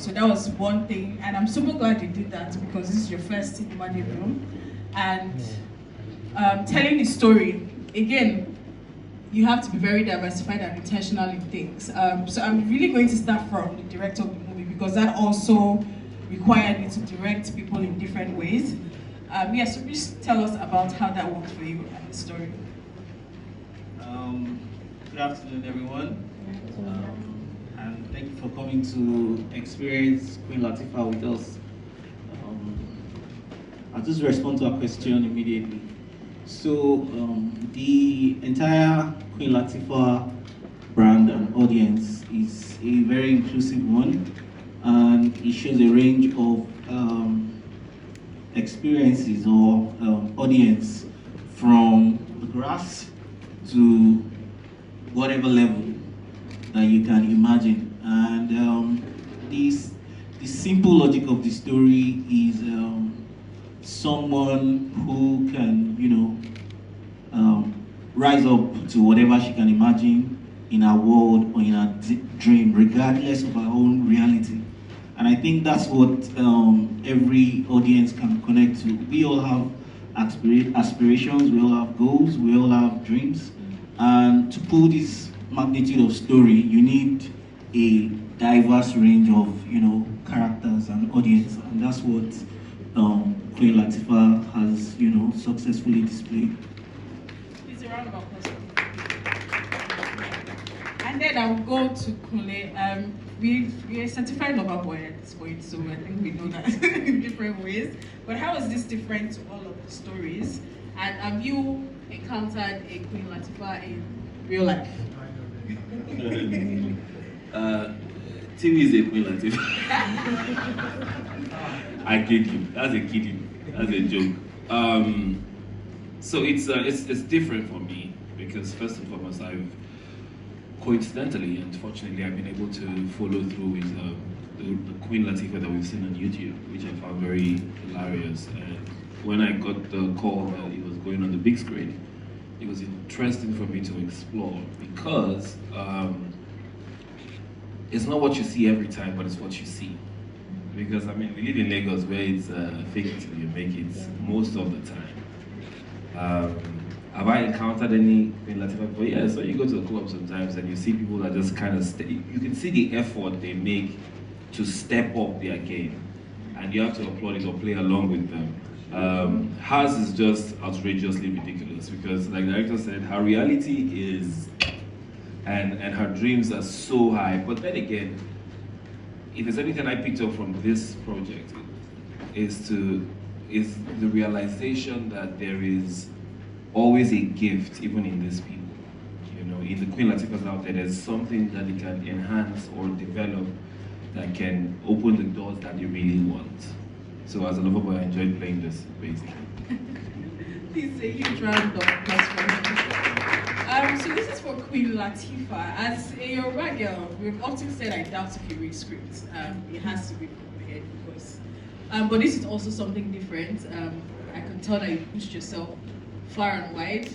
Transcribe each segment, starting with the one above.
So that was one thing, and I'm super glad you did that because this is your first in Money Room. And telling the story, again, you have to be very diversified and intentional in things. So I'm really going to start from the director of the movie because that also required me to direct people in different ways. Yes, so please tell us about how that worked for you and the story. Good afternoon, everyone. And thank you for coming to experience Queen Lateefah with us. I'll just respond to a question immediately. So, the entire Queen Lateefah brand and audience is a very inclusive one, and it shows a range of experiences or audience from the grass to whatever level that you can imagine. And the simple logic of the story is someone who can, rise up to whatever she can imagine in her world or in her dream, regardless of her own reality. And I think that's what every audience can connect to. We all have aspirations, we all have goals, we all have dreams. And to pull this magnitude of story, you need a diverse range of, characters and audience. And that's what Queen Lateefah has, successfully displayed. Please a round of applause. And then I'll go to Kunle. We are certified lover boy at this point, so I think we know that in different ways. But how is this different to all of the stories? And have you encountered a Queen Lateefah in real life? TV is a Queen Lateefah. I kid you. That's a kidding. That's a joke. So it's different for me because first and foremost, I've coincidentally and fortunately I've been able to follow through with the Queen Lateefah that we've seen on YouTube, which I found very hilarious. And when I got the call that it was going on the big screen, it was interesting for me to explore because it's not what you see every time, but it's what you see. Because we live in Lagos where it's fake it till you make it most of the time. Have I encountered any Queen Lateefah before? Yeah, so you go to a club sometimes and you see people that just kind of you can see the effort they make to step up their game. And you have to applaud it or play along with them. Hers is just outrageously ridiculous because, like the director said, her reality is, and her dreams are so high. But then again, if there's anything I picked up from this project, is the realization that there is always a gift, even in these people. In the Queen Lateefahs out there, there's something that they can enhance or develop that can open the doors that they really want. So as a lover boy, I enjoyed playing this, basically. Please a huge round of applause for him. So this is for Queen Lateefah. As a Yoruba girl, we've often said I doubt if you read scripts. It has to be prepared because. But this is also something different. I can tell that you pushed yourself far and wide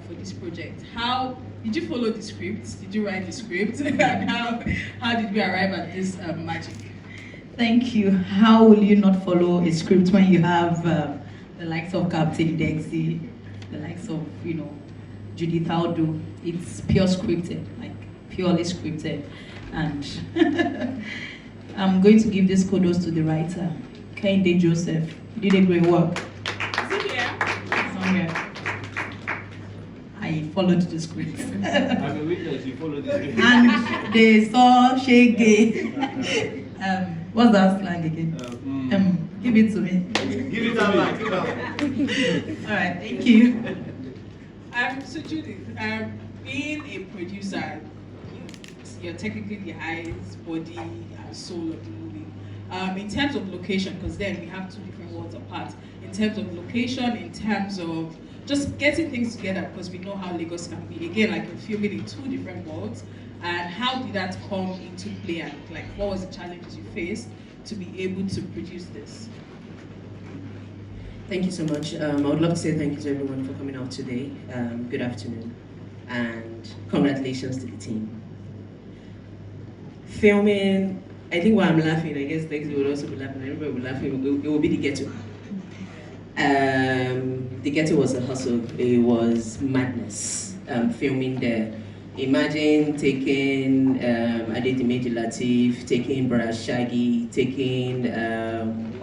for this project. How did you follow the script? Did you write the script? And how did we arrive at this magic? Thank you. How will you not follow a script when you have the likes of Captain Dexy, the likes of Judith Aldo? It's pure scripted, like purely scripted. And I'm going to give this kudos to the writer, Kehinde Joseph. He did a great work. Is it here? Somewhere. I followed the script. I'm a witness, you followed the script. And they saw Shaggi. What's that slang again? Give it to me. Give it out. All right, thank you. So Judith, being a producer, you're technically the eyes, body, and soul of the movie. In terms of location, because then we have two different worlds apart. In terms of location, in terms of just getting things together, because we know how Lagos can be. Again, like you're filming in two different worlds. And how did that come into play? And what was the challenges you faced to be able to produce this? Thank you so much. I would love to say thank you to everyone for coming out today. Good afternoon, and congratulations to the team. Filming I think why I'm laughing, I guess Dexy would also be laughing, everybody would be laughing, it would be the ghetto. The ghetto was a hustle, it was madness, filming there. Imagine taking Adedimeji Lateef, taking Broda Shaggi, taking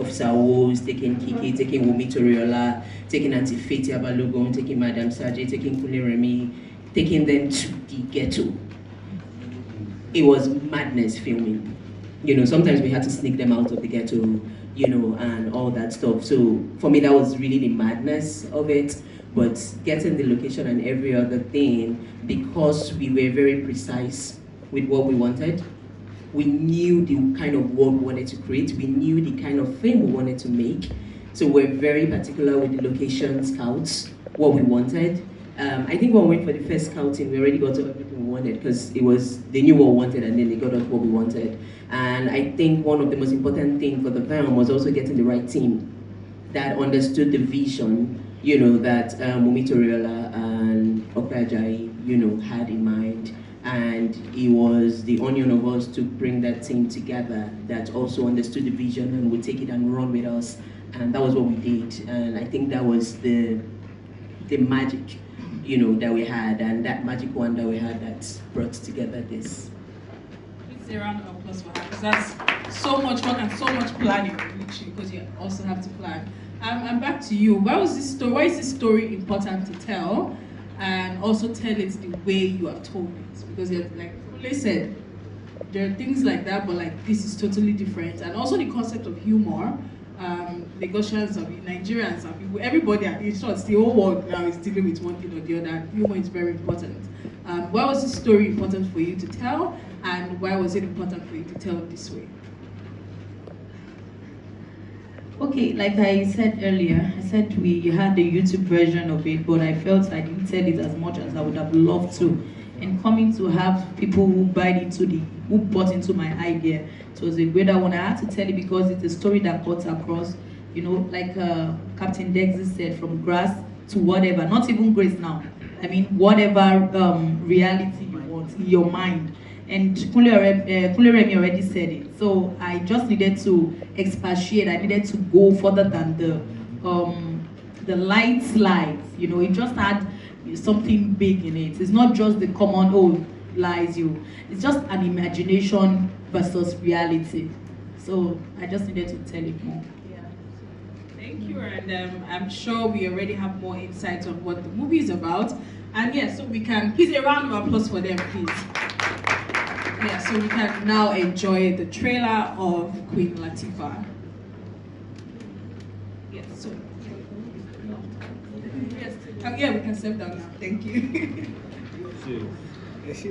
Officer Wolves, taking Kiekie, taking Wumi Toriola, taking Auntie Fatia Balogun, taking Madam Saji, taking Kunle Remi, taking them to the ghetto. It was madness filming. You know, sometimes we had to sneak them out of the ghetto, you know, and all that stuff. So for me, that was really the madness of it. But getting the location and every other thing, because we were very precise with what we wanted, we knew the kind of work we wanted to create, we knew the kind of film we wanted to make. So we're very particular with the location scouts, what we wanted. I think when we went for the first scouting, we already got everything we wanted because they knew what we wanted and then they got us what we wanted. And I think one of the most important things for the film was also getting the right team that understood the vision, you know, that Wumi Toriola and Okajai, you know, had in mind. And it was the onion of us to bring that team together that also understood the vision and would take it and run with us. And that was what we did. And I think that was the magic, you know, that we had, and that magic one that we had that brought together this. Please say a round of applause for her, because that's so much work and so much planning, literally, because you also have to plan. I'm back to you. Why is this story important to tell, and also tell it the way you have told it? Because like Kunle said, there are things like that, but like this is totally different. And also the concept of humor. Lagosians, Nigerians, everybody, in short, the whole world now is dealing with one thing or the other. Humor is very important. Why was this story important for you to tell, and why was it important for you to tell it this way? Okay, like I said earlier, I said we had the YouTube version of it, but I felt I didn't tell it as much as I would have loved to. And coming to have people who bought into my idea, it was a greater one. I had to tell it because it's a story that cuts across, you know, like Captain Dexy said, from grass to whatever, not even grace now. I mean, whatever reality you want in your mind. And Kunle Remi already said it. So I just needed to expatiate. I needed to go further than the light slides. You know, it just had something big in it. It's not just the common, oh, lies you. It's just an imagination versus reality. So I just needed to tell it more. Yeah. Thank you, and I'm sure we already have more insights on what the movie is about. And yeah, so we can, please a round of applause for them, please. Yeah, so we can now enjoy the trailer of Queen Lateefah. Yes, so yes, yeah, we can step down now. Thank you.